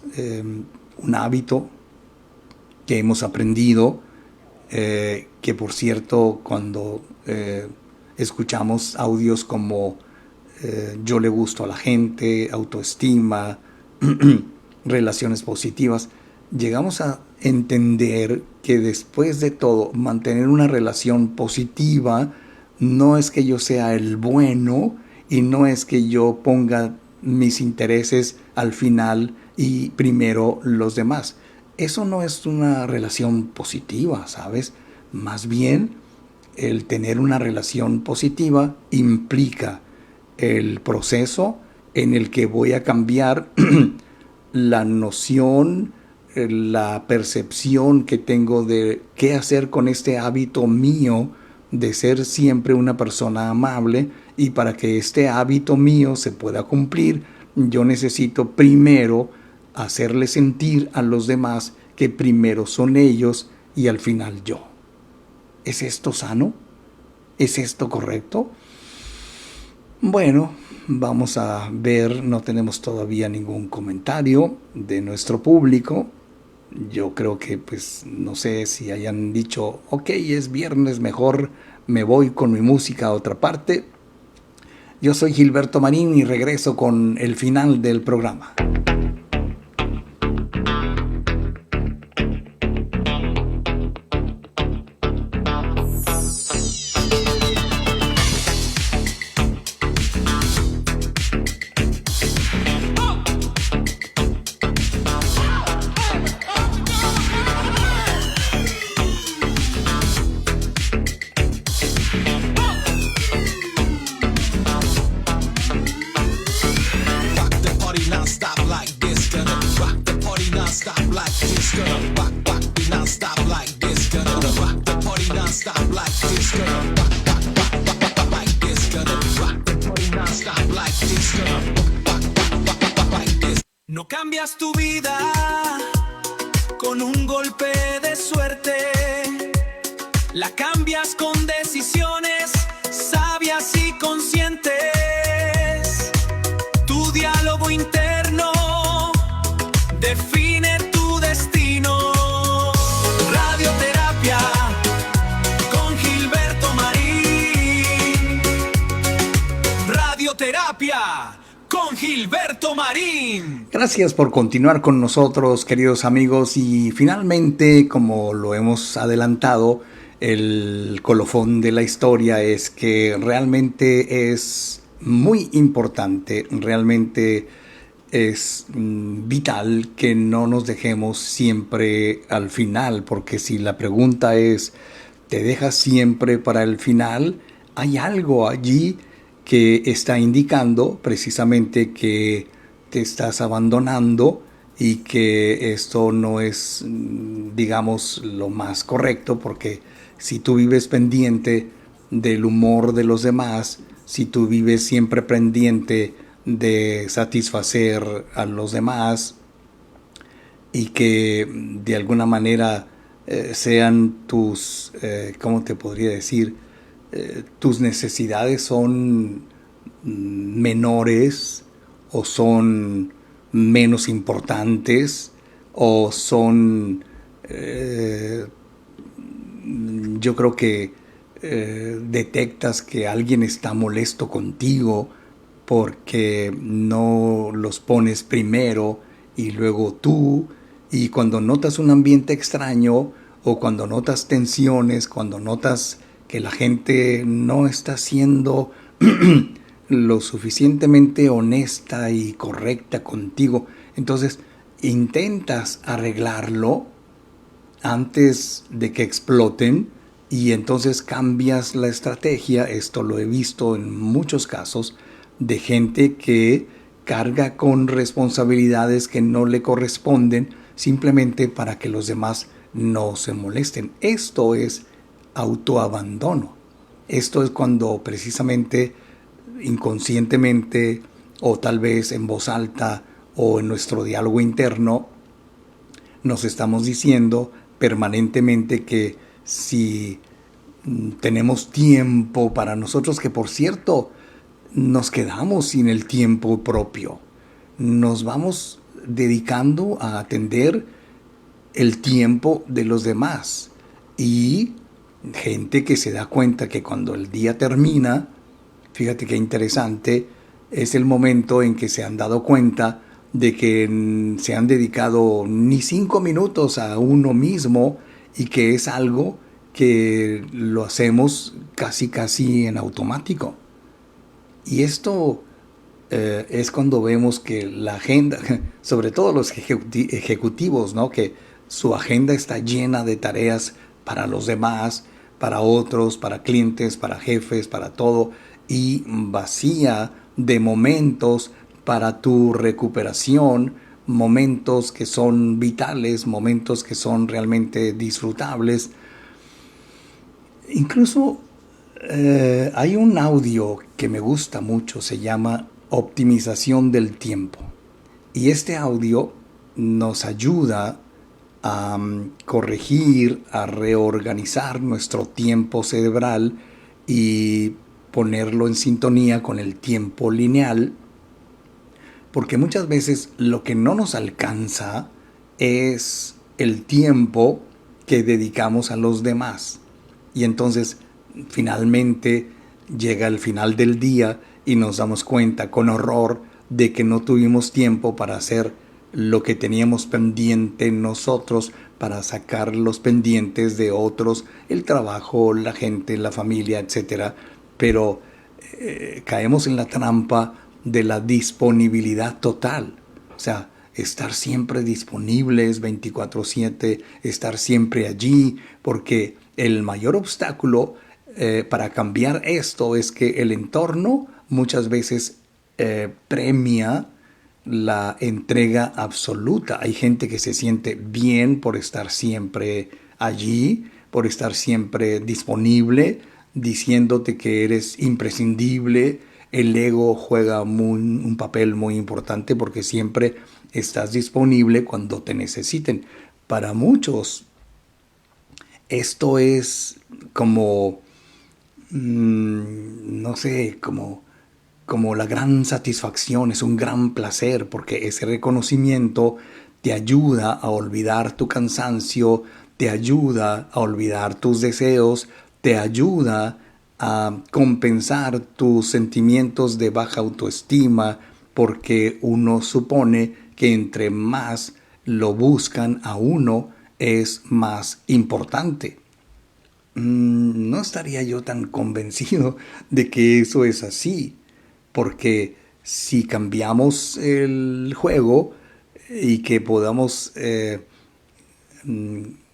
un hábito que hemos aprendido, que por cierto, cuando escuchamos audios como yo le gusto a la gente, autoestima, relaciones positivas, llegamos a entender que después de todo, mantener una relación positiva no es que yo sea el bueno y no es que yo ponga mis intereses al final y primero los demás. Eso no es una relación positiva, ¿sabes? Más bien, el tener una relación positiva implica el proceso en el que voy a cambiar la noción, la percepción que tengo de qué hacer con este hábito mío de ser siempre una persona amable, y para que este hábito mío se pueda cumplir, yo necesito primero hacerle sentir a los demás que primero son ellos y al final yo. ¿Es esto sano? ¿Es esto correcto? Bueno, vamos a ver, no tenemos todavía ningún comentario de nuestro público. Yo creo que, pues, no sé si hayan dicho, ok, es viernes, mejor me voy con mi música a otra parte. Yo soy Gilberto Marín y regreso con el final del programa. No cambias tu vida con un golpe de suerte, la cambias con decisiones sabias y conscientes. Tu diálogo interno define tu destino. Radioterapia con Gilberto Marín. Radioterapia con Gilberto Marín. Gracias por continuar con nosotros, queridos amigos, y finalmente, como lo hemos adelantado, el colofón de la historia es que realmente es muy importante, realmente es vital que no nos dejemos siempre al final, porque si la pregunta es, ¿te dejas siempre para el final? Hay algo allí que está indicando precisamente que te estás abandonando y que esto no es, digamos, lo más correcto, porque si tú vives pendiente del humor de los demás, si tú vives siempre pendiente de satisfacer a los demás y que de alguna manera sean tus, ¿cómo te podría decir? Tus necesidades son menores o son menos importantes o son, yo creo que detectas que alguien está molesto contigo porque no los pones primero y luego tú, y cuando notas un ambiente extraño o cuando notas tensiones, cuando notas que la gente no está siendo lo suficientemente honesta y correcta contigo, entonces intentas arreglarlo antes de que exploten y entonces cambias la estrategia. Esto lo he visto en muchos casos de gente que carga con responsabilidades que no le corresponden simplemente para que los demás no se molesten. Esto es autoabandono. Esto es cuando precisamente inconscientemente o tal vez en voz alta o en nuestro diálogo interno nos estamos diciendo permanentemente que si tenemos tiempo para nosotros, que por cierto nos quedamos sin el tiempo propio, nos vamos dedicando a atender el tiempo de los demás, y gente que se da cuenta que cuando el día termina, fíjate qué interesante, es el momento en que se han dado cuenta de que se han dedicado ni 5 minutos a uno mismo, y que es algo que lo hacemos casi en automático. Y esto es cuando vemos que la agenda, sobre todo los ejecutivos, ¿no?, que su agenda está llena de tareas para los demás, para otros, para clientes, para jefes, para todo, y vacía de momentos para tu recuperación, momentos que son vitales, momentos que son realmente disfrutables. Incluso hay un audio que me gusta mucho, se llama Optimización del Tiempo. Y este audio nos ayuda a corregir, a reorganizar nuestro tiempo cerebral y ponerlo en sintonía con el tiempo lineal, porque muchas veces lo que no nos alcanza es el tiempo que dedicamos a los demás. Y entonces finalmente llega el final del día y nos damos cuenta con horror de que no tuvimos tiempo para hacer lo que teníamos pendiente nosotros, para sacar los pendientes de otros, el trabajo, la gente, la familia, etc. Pero caemos en la trampa de la disponibilidad total. O sea, estar siempre disponibles 24/7, estar siempre allí, porque el mayor obstáculo para cambiar esto es que el entorno muchas veces premia la entrega absoluta. Hay gente que se siente bien por estar siempre allí, por estar siempre disponible, diciéndote que eres imprescindible. El ego juega un papel muy importante porque siempre estás disponible cuando te necesiten. Para muchos, esto es como, no sé, como la gran satisfacción, es un gran placer, porque ese reconocimiento te ayuda a olvidar tu cansancio, te ayuda a olvidar tus deseos, te ayuda a compensar tus sentimientos de baja autoestima, porque uno supone que entre más lo buscan a uno, es más importante. No estaría yo tan convencido de que eso es así, porque si cambiamos el juego y que podamos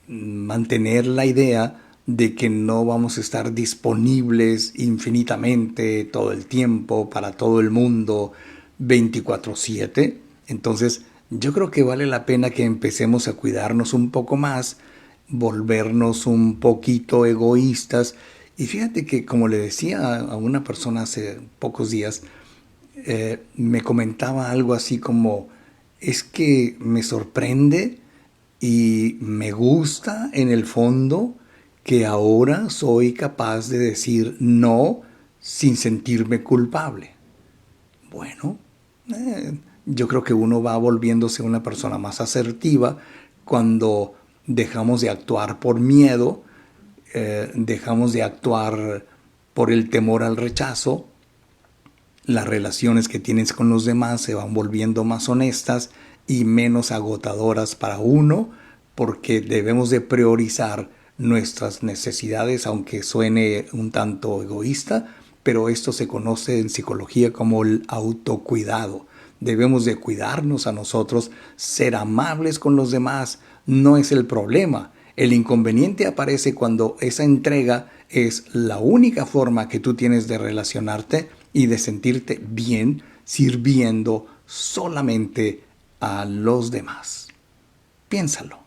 mantener la idea de que no vamos a estar disponibles infinitamente todo el tiempo para todo el mundo 24/7, entonces yo creo que vale la pena que empecemos a cuidarnos un poco más, volvernos un poquito egoístas. Y fíjate que, como le decía a una persona hace pocos días, me comentaba algo así como, es que me sorprende y me gusta en el fondo que ahora soy capaz de decir no sin sentirme culpable. Bueno, yo creo que uno va volviéndose una persona más asertiva cuando dejamos de actuar por miedo, dejamos de actuar por el temor al rechazo. Las relaciones que tienes con los demás se van volviendo más honestas y menos agotadoras para uno, porque debemos de priorizar nuestras necesidades, aunque suene un tanto egoísta, pero esto se conoce en psicología como el autocuidado. Debemos de cuidarnos a nosotros, ser amables con los demás no es el problema. El inconveniente aparece cuando esa entrega es la única forma que tú tienes de relacionarte y de sentirte bien sirviendo solamente a los demás. Piénsalo.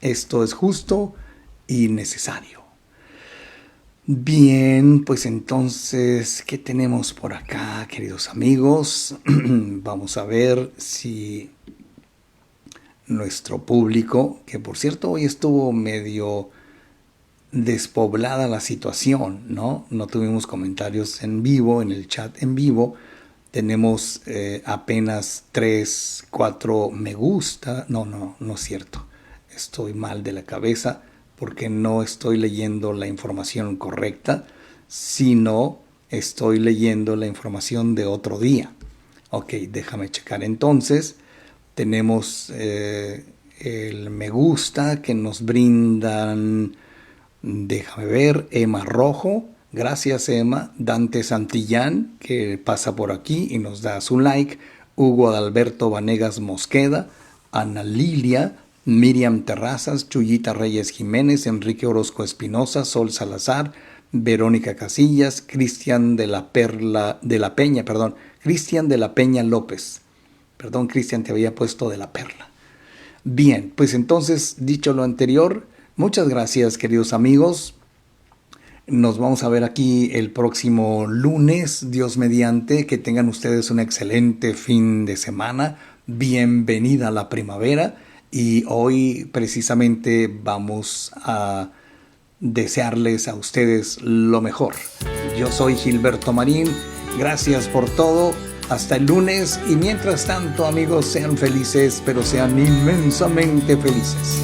Esto es justo y necesario. Bien, pues entonces, ¿qué tenemos por acá, queridos amigos? Vamos a ver si nuestro público, que por cierto hoy estuvo medio despoblada la situación, ¿no? No tuvimos comentarios en vivo, en el chat en vivo. Tenemos apenas 3, 4 me gusta. No es cierto. Estoy mal de la cabeza porque no estoy leyendo la información correcta, sino estoy leyendo la información de otro día. Ok, déjame checar entonces. Tenemos el me gusta que nos brindan, déjame ver, Emma Rojo. Gracias, Emma. Dante Santillán, que pasa por aquí y nos da su like. Hugo Adalberto Vanegas Mosqueda. Ana Lilia. Miriam Terrazas. Chuyita Reyes Jiménez. Enrique Orozco Espinosa. Sol Salazar. Verónica Casillas. Cristian de la Peña López. Perdón, Cristian, te había puesto de la Perla. Bien, pues entonces, dicho lo anterior, muchas gracias, queridos amigos. Nos vamos a ver aquí el próximo lunes, Dios mediante. Que tengan ustedes un excelente fin de semana. Bienvenida a la primavera. Y hoy precisamente vamos a desearles a ustedes lo mejor. Yo soy Gilberto Marín. Gracias por todo. Hasta el lunes. Y mientras tanto, amigos, sean felices, pero sean inmensamente felices.